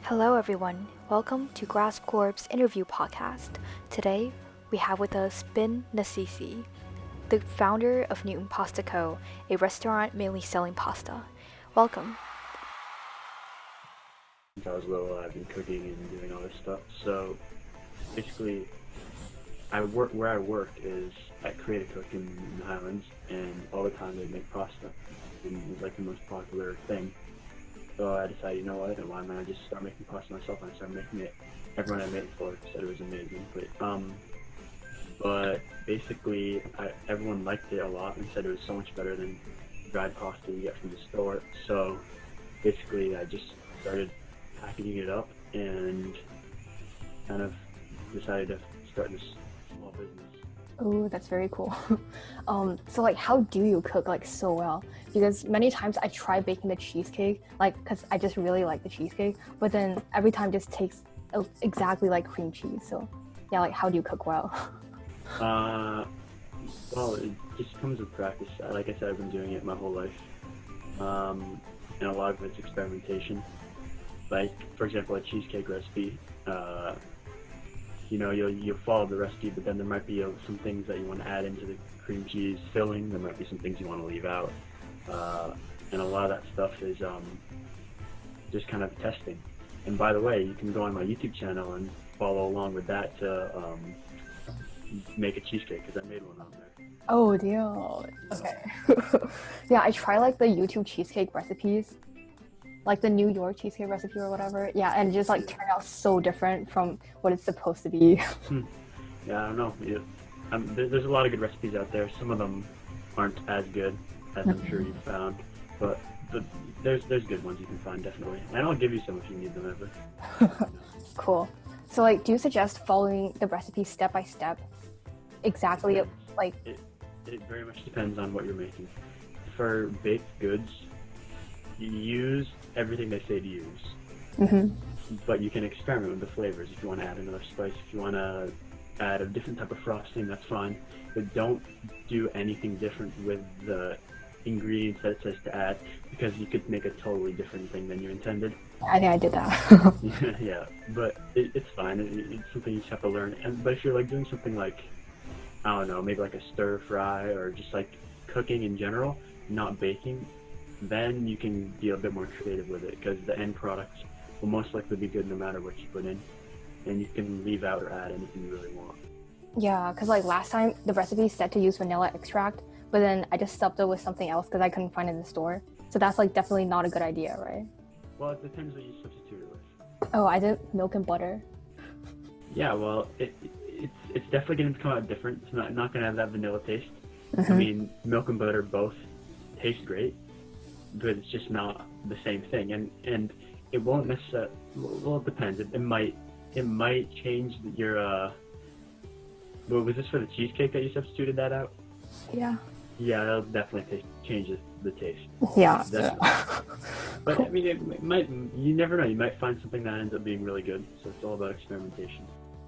Hello everyone, welcome to Grasp Corp's interview podcast. Today, we have with us Ben Nasisi, the founder of Newton Pasta Co, a restaurant mainly selling pasta. Welcome. Since I was little, I've been cooking and doing all this stuff. So basically, where I work is at Create a Cook in the Highlands, and all the time they make pasta, and it was like the most popular thing. So I decided, you know what, and why not I just start making pasta myself, and I started making it. Everyone I made it for said it was amazing, but basically everyone liked it a lot and said it was so much better than dried pasta you get from the store. So basically I just started packaging it up and kind of decided to start this small business. Oh, that's very cool. So how do you cook so well? Because many times I try baking the cheesecake, because I just really like the cheesecake, but then every time just tastes exactly like cream cheese. So yeah, how do you cook well? Well, it just comes with practice. Like I said, I've been doing it my whole life, and a lot of it's experimentation. Like, for example, a cheesecake recipe, you'll follow the recipe, but then there might be some things that you want to add into the cream cheese filling. There might be some things you want to leave out, and a lot of that stuff is just kind of testing. And by the way, you can go on my YouTube channel and follow along with that to make a cheesecake, because I made one on there. Oh, deal. Okay. Yeah, I try the YouTube cheesecake recipes, like the New York cheesecake recipe or whatever. Yeah, and it just turned out so different from what it's supposed to be. Yeah, I don't know. There's a lot of good recipes out there. Some of them aren't as good as I'm sure you've found, but there's good ones you can find, definitely. And I'll give you some if you need them ever. Cool. So do you suggest following the recipe step by step? Exactly. It very much depends on what you're making. For baked goods, you use everything they say to use. Mm-hmm. But you can experiment with the flavors. If you want to add another spice, if you want to add a different type of frosting, that's fine. But don't do anything different with the ingredients that it says to add, because you could make a totally different thing than you intended. I think I did that. Yeah, but it's fine. It's something you just have to learn. But if you're doing something I don't know, maybe a stir fry or just cooking in general, not baking, then you can be a bit more creative with it, because the end product will most likely be good no matter what you put in, and you can leave out or add anything you really want. Yeah, because last time the recipe said to use vanilla extract, but then I just subbed it with something else because I couldn't find it in the store. So that's definitely not a good idea, right? Well, it depends what you substitute it with. Oh, I did milk and butter. Yeah, well, it's definitely going to come out different. It's not going to have that vanilla taste. Mm-hmm. I mean, milk and butter both taste great, but it's just not the same thing. And it won't necessarily, well, it depends. It might change your, was this for the cheesecake that you substituted that out? Yeah. Yeah, that'll definitely change the taste. Yeah. But I mean, it might, you never know. You might find something that ends up being really good. So it's all about experimentation.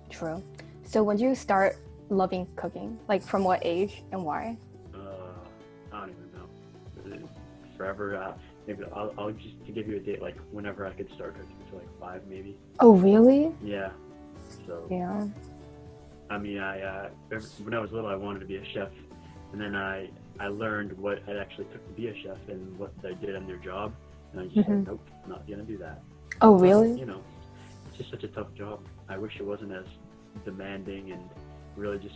True. So when did you start loving cooking? From what age and why? I don't even know. Forever. Maybe I'll just to give you a date, whenever I could start cooking, so 5 maybe. Oh, really? Yeah. So. Yeah. I mean, when I was little, I wanted to be a chef, and then I learned what it actually took to be a chef and what they did on their job, and I just said, nope, not gonna do that. Oh, really? But, it's just such a tough job. I wish it wasn't as demanding and really just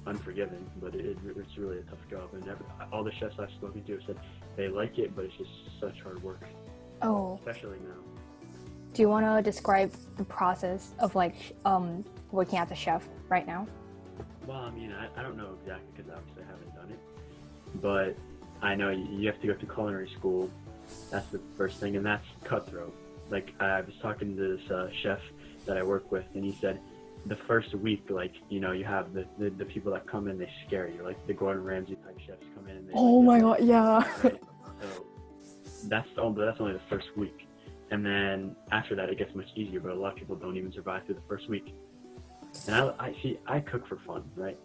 unforgiving, but it's really a tough job. And all the chefs I've spoken to have said they like it, but it's just such hard work. Oh. Especially now. Do you want to describe the process of working as a chef right now? Well, I mean, I don't know exactly, because obviously I haven't done it, but I know you have to go to culinary school. That's the first thing, and that's cutthroat. I was talking to this chef that I work with, and he said the first week, you have the people that come in, they scare you, the Gordon Ramsay type chefs come in and they oh my god, yeah. Right? So that's only the first week, and then after that it gets much easier, but a lot of people don't even survive through the first week. And I cook for fun, right?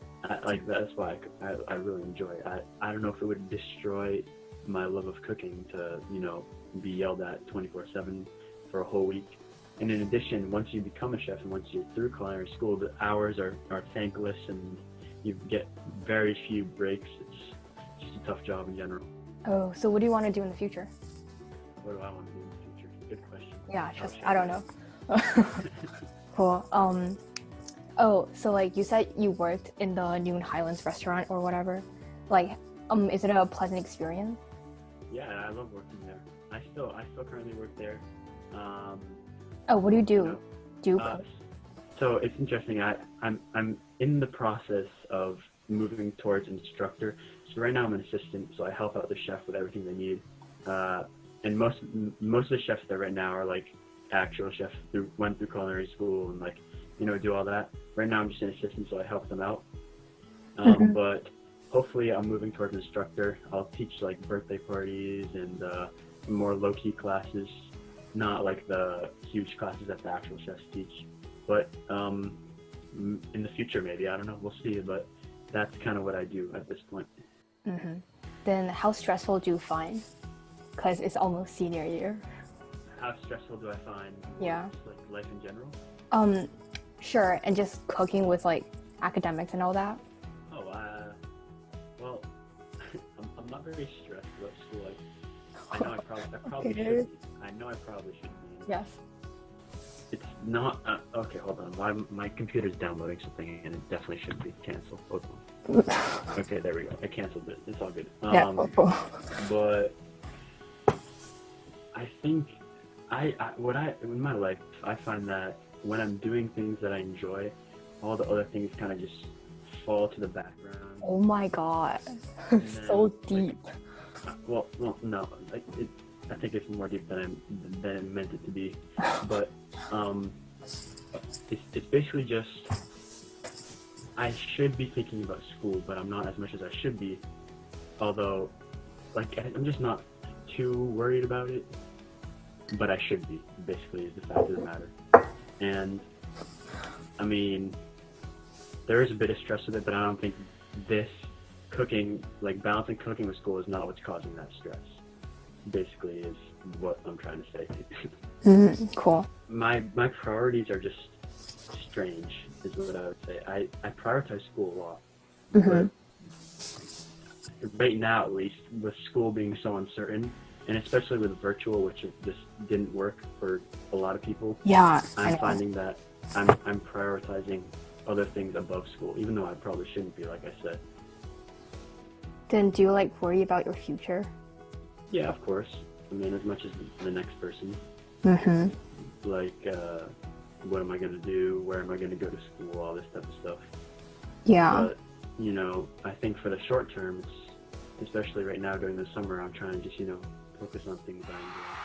That's why I really enjoy it. I don't know if it would destroy my love of cooking to be yelled at 24/7 for a whole week. And in addition, once you become a chef and once you're through culinary school, the hours are thankless and you get very few breaks. It's just a tough job in general. Oh, so what do you want to do in the future? What do I want to do in the future? Good question. Yeah, I don't know. Cool. Oh, so like you said you worked in the Noon Highlands restaurant or whatever. Like, is it a pleasant experience? Yeah, I love working there. I still currently work there. Oh, what do you do? You know, Do you cook? So it's interesting. I'm in the process of moving towards instructor. So right now I'm an assistant, so I help out the chef with everything they need. And most of the chefs there right now are like actual chefs who went through culinary school and like, you know, do all that. Right now I'm just an assistant, so I help them out. But hopefully I'm moving towards instructor. I'll teach like birthday parties and more low-key classes, not like the huge classes that the actual chefs teach. But in the future, maybe, I don't know, we'll see. But that's kind of what I do at this point. Then how stressful do you find? Because it's almost senior year. How stressful do I find? Yeah. Just, like life in general? Sure, and just cooking with like academics and all that. Oh, well, I'm not very stressed about school. I know I probably Okay. should be. I know I probably should be. Yes. It's not, okay, hold on. My computer's downloading something and it definitely should be canceled. Hold on. Okay, there we go. I canceled it. It's all good. Yeah. But I think in my life, I find that when I'm doing things that I enjoy, all the other things kind of just fall to the background. Oh my god. And So then, deep. Well, no. I think it's more deep than I meant it to be. But it's basically just I should be thinking about school, but I'm not as much as I should be. Although, like, I'm just not too worried about it. But I should be, basically, is the fact of the matter. And, I mean, there is a bit of stress with it, but I don't think this cooking, like balancing cooking with school is not what's causing that stress. Basically is what I'm trying to say. Cool. My priorities are just strange, is what I would say. I prioritize school a lot. But right now, at least, with school being so uncertain, and especially with virtual, which just didn't work for a lot of people. Yeah. I'm finding that I'm prioritizing other things above school, even though I probably shouldn't be, like I said. Then do you like worry about your future? Yeah, of course. I mean, as much as the next person. Like, what am I going to do? Where am I going to go to school? All this type of stuff. Yeah. But, you know, I think for the short term, especially right now during the summer, I'm trying to just, focus on things I enjoy.